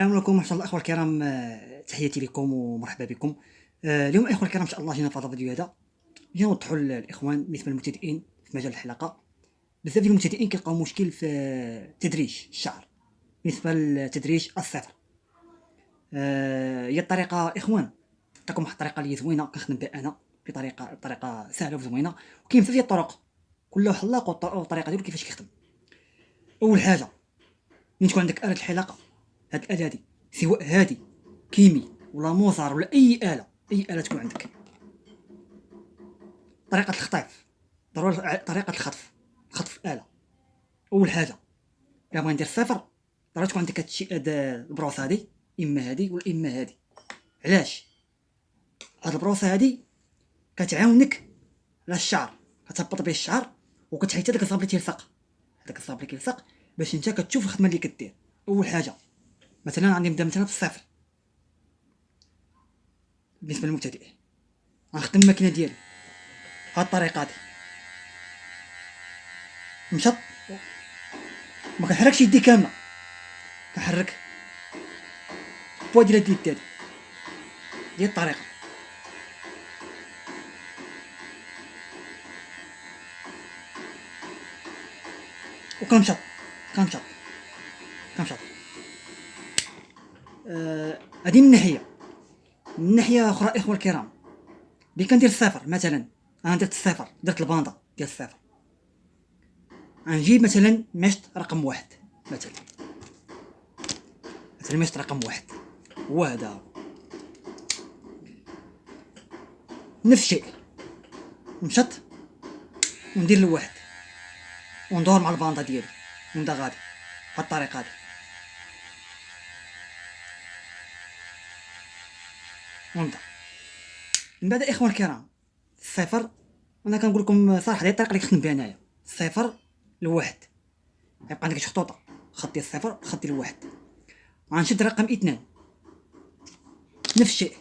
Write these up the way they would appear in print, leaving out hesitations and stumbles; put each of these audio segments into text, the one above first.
السلام عليكم ورحمة الله الأخوة الكرام، تحياتي لكم ومرحبا بكم. اليوم الأخوة الكرام إن شاء الله جينا في هذا الفيديو هذا جينا نوضحوا للإخوان بالنسبة للمبتدئين في مجال الحلاقة. بزاف ديال المبتدئين كيلقاو مشكل في تدريج الشعر بالنسبة لتدريج الصفر. هي الطريقة إخوان نعطيكم واحد الطريقة اللي زوينة كنخدم بها أنا بطريقة سهلة وزوينة، وكاين بزاف ديال الطرق كل واحد حلاق والطريقة ديالو كيفاش كيخدم. أول حاجة ملي تكون عندك آلة الحلاقة، هاد الآلة هادي سواء هادي كيمي ولا موزار ولا أي آلة تكون عندك، طريقة الخطيف ضروري طريقة خطف الآلة. أول حاجة إلا بغينا ندير صفر ضروري تكون عندك هاد البروسة هادي، إما هادي ولا إما هادي. علاش؟ هاد البروسة هادي كتعاونك على الشعر، كتهبط به الشعر وكتحيد داك الزابلي كيلصق باش نتا كتشوف الخدمة اللي كدير. أول حاجة مثلا غادي نبدا مثلا بالصفر. بالنسبة للمبتدئ غنخدم الماكينة ديالي بهاد الطريقة هادي، مشط ما كنحركش يدي كاملة، كنحرك بوا ديال هاد اليد هادي ديال الطريقة. وكنمشط هادي من ناحية أخرى إخوة الكرام. ملي كندير الصفر مثلا، أنا درت الصفر، درت الباندا ديال الصفر، غنجيب مثلا مشط رقم واحد مثلا مشط رقم واحد هو هذا، نفس الشيء نمشط وندير الواحد وندور مع الباندا ديالي ونبدا غادي بهاد الطريقة هادي ونبدا. من بعد إخوان الكرام الصفر، انا كنقول لكم صراحه هذه الطريقه اللي كنخدم بها انايا، الصفر لواحد يبقى عندك شي خطوطه، خط ديال الصفر خط ديال الواحد، غنشد رقم اثنان نفس الشيء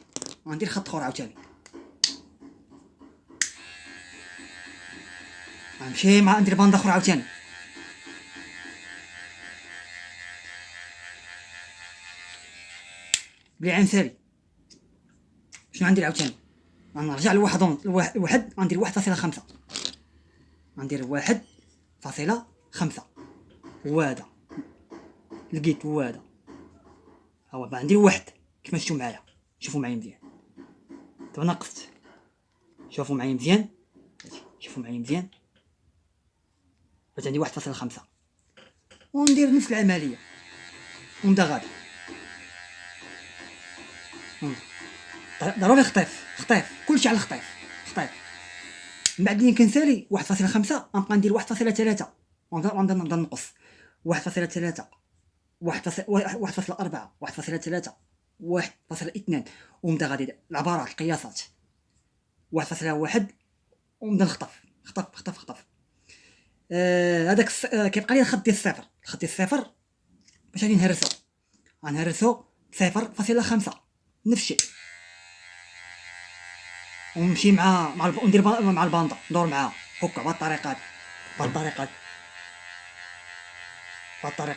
غندير خط اخر عاوتاني، غنمشي مع ندير باندا اخرى عاوتاني، بلي عنسالي شنو غندير عاوتاني، غنرجع لواحد غندير 1.5 غندير 1.5 هو هذا لقيت هو هذا هو بقى عندي واحد كيف ما شفتوا معايا. شوفوا معايا مزيان دابا نقصت، شوفوا معايا مزيان بقات عندي 1.5 وندير نفس العمليه ونبدا غادي. ضروري خطيف كلشي على الخطيف. من بعد اللي كنسالي 1.5 غنبقى ندير 1.3 ونبدا نقص 1.3 1.4 1.3 1.2 ونبدا غادي العبارات القياسات 1.1 ونبدا نخطف. هذاك كيبقى لي الخط ديال الصفر باش غادي غنهرسو 0.5 نفس الشيء، ونمشي ندير مع الباندا ندور معاها هكا بهاد الطريقه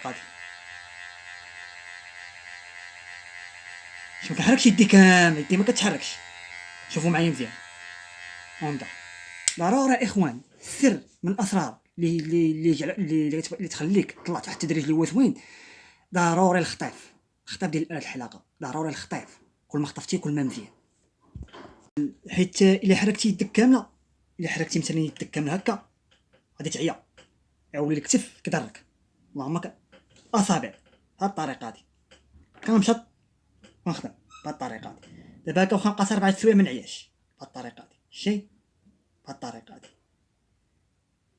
هادي شوف ما كنحركش يدي كامل، يدي ما كتحركش. شوفوا معايا مزيان ونبدا. ضروري اخوان السر من الاسرار اللي تخليك تطلع تحت التدريج اللي هو زوين، ضروري الخطيف ديال آلة الحلاقه، ضروري الخطيف. كل ما خطفتي كل ما مزيان، حيت الا حركتي يدك كامله، الا حركتي مثلا يدك كامله هكا غادي تعيا، يولي الكتف كضرك. اللهم اصابع بهاد الطريقه هادي كنمشط ونخدم بهاد الطريقه هادي. دابا هكا واخا نبقى 4 سوايع ما نعياش بهاد الطريقه هادي، شتي بهاد الطريقه هادي.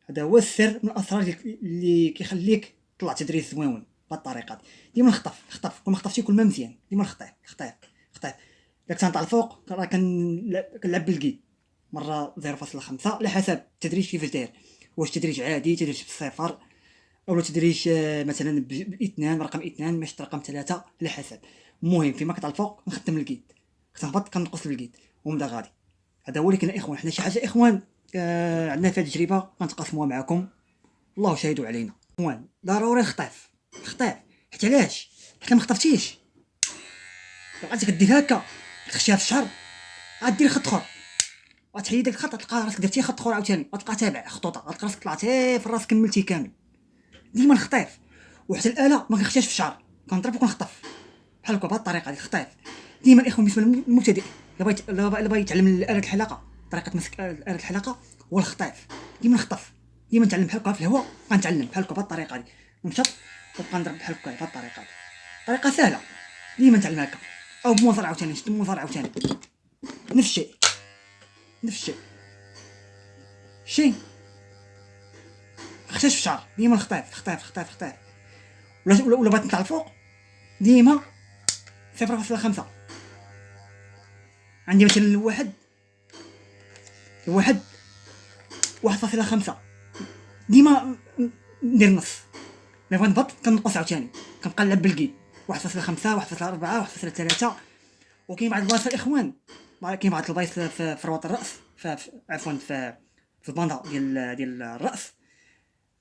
هذا هو السر من الاسرار اللي كيخليك تطلع تدريج زوين بهاد الطريقه هادي. ديما نخطف كل ما خطفتي كل ما مزيان، ديما الخطيف. الا كنت نطلع الفوق راه كنلعب بالكيد مره 0.5 على حسب التدريج كيفاش داير، واش تدريج عادي تدريج بالصفر او تدريج مثلا باثنان رقم اثنان مشط رقم 3 على حسب. المهم فيما كنطلع الفوق نخدم الكيد، كنهبط كنقص الكيد ونبدا غادي. هذا هو. لكن اخوان حنا شي حاجه اخوان عندنا فيها تجربه كنتقاسموها معكم، الله شاهدوا علينا. اخوان ضروري الخطيف حيت علاش؟ حيت ما خطفتيش بقيتي كدير هكا تخشيها في الشهر غدير خط اخر وتحيد داك الخط تلقى راسك درتي خط اخر عاوتاني غتبقى تابع خطوطه غتلقى راسك طلعتي في الراس كملتي كامل. ديما الخطيف وحتى الاله ما كنخشاش في الشعر كنضرب وكنخطف بحال هكا بهاد الطريقه ديال الخطيف. ديما الاخوان بالنسبه للمبتدئ الا بغى يتعلم اله الحلاقه طريقه مسك اله الحلاقه هو الخطيف. ديما نخطف ديما نتعلم بحال هكا في الهواء غنتعلم بحال هكا بهاد الطريقه دي نمشط وبقى نضرب بحال هكا بهاد الطريقه دي. طريقه سهله ديما نتعلم هكا او بموزر عاوتاني نشد الموزر عاوتاني نفس الشيء نفس الشيء شي خشاش في الشعر ديما الخطيف خطيف خطيف خطيف. ولا بغيت نطلع الفوق ديما 0.5 عندي مثلا الواحد 1.5 ديما ندير نص. ملي بغيت نهبط كنقص عاوتاني كنبقى نلعب بالكيد 1.5 1.4 1.3. وكاين بعض البلايص الاخوان كاين بعض البلايص في روات الراس عفوا في الباندا ديال الراس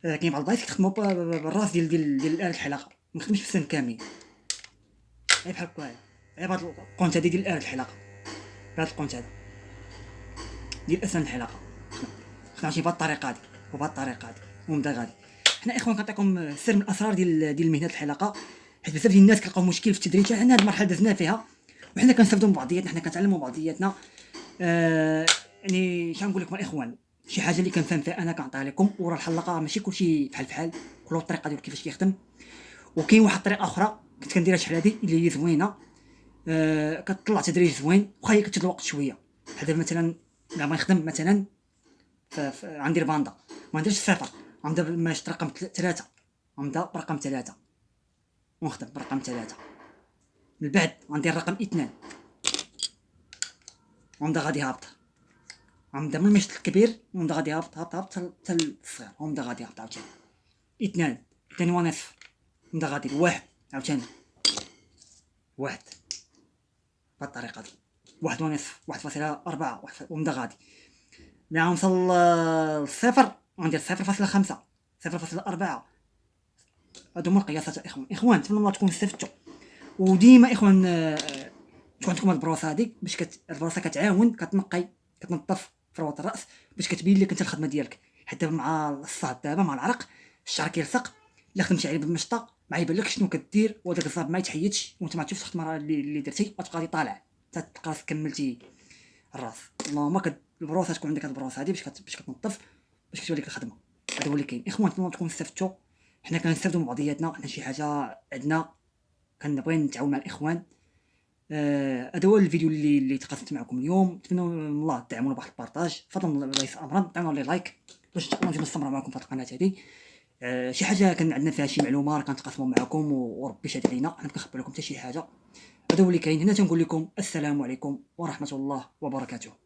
كاين بعض البلايص كيخدموا بالراس ديال اله الحلاقه ما نخدمش في السن كامل غير بحال هكا غير بهاد القونت هادي ديال اله الحلاقه بهاد القونت هذا ديال اسنان الحلاقه خدمتي بهاد الطريقه هادي وبهاد الطريقه هادي ونبدا غادي. حنا اخوان كنعطيكم سر من الاسرار ديال مهنه الحلاقه حيت بزاف ديال الناس كيلقاو مشكل في التدريب. حنا هاد المرحله دزنا فيها وحنا كنستافدوا من بعضياتنا حنا كنتعلموا بعضياتنا. يعني شنقول لكم الاخوان شي حاجه اللي كنفهم فيها انا كنعطيها لكم وراه الحلاقه ماشي كلشي بحال كل الطريقه ديال كيفاش كيخدم. وكاين واحد الطريقه اخرى كنت كنديرها شحال هادي اللي هي زوينه كتطلع تدريج زوين واخا هي كتشد الوقت شويه. بحال دابا مثلا لما نخدم مثلا غندير باندا ما نديرش صفر غنبدا ماشي رقم 3 غنبدا برقم 3 ونخدم برقم 3 من بعد غندير رقم 2 ونبدا غادي هابط غنبدا من المشط الكبير ونبدا غادي هابط حتى الصغير ونبدا غادي هابط عاوتاني 2 ونصف نبدا غادي 1 عاوتاني 1 بهاد الطريقه دي 1 ونصف 1.4 ونبدا غادي ملي غنوصل للصفر غندير 0.5 0.4. هادو هما القياسات اخوان نتمنى الله تكونوا استفدتوا. وديما اخوان تكون عندكم هاد البروسه هادي باش البروسه كتعاون كتنقي كتنظف فروه الراس باش كتبين لك انت الخدمه ديالك. حتى مع الصهد دابا مع العرق الشعر كيلصق الا خدمتي عليه بالمشطه ما يبان لكش شنو كدير وداك الصهد ما يتحيدش وانت ما تشوفش الخدمه اللي درتي غتبقى غادي طالع حتى تلقى راسك كملتي الراس. اللهم البروسه تكون عندك هاد البروسه هادي باش كتنظف باش كتبان لك الخدمه. هذا هو اللي كاين اخوان نتمنى تكونوا استفدتوا. حنا كنستافدوا من بعضياتنا حنا شي حاجه عندنا كنبغي نتعاون مع الاخوان. هذا هو الفيديو اللي تقاسمت معكم اليوم. نتمنى من الله تدعمونا بواحد البارطاج فضلا الله يسر امرا عطيونا لي لايك باش نزيد نستمر معكم في القناه هذه. شي حاجه كان عندنا فيها شي معلومه راه كنتقاسموا معكم وربي شاد علينا حنا كنخبر لكم حتى شي حاجه. هذا هو اللي كاين هنا تنقول لكم السلام عليكم ورحمه الله وبركاته.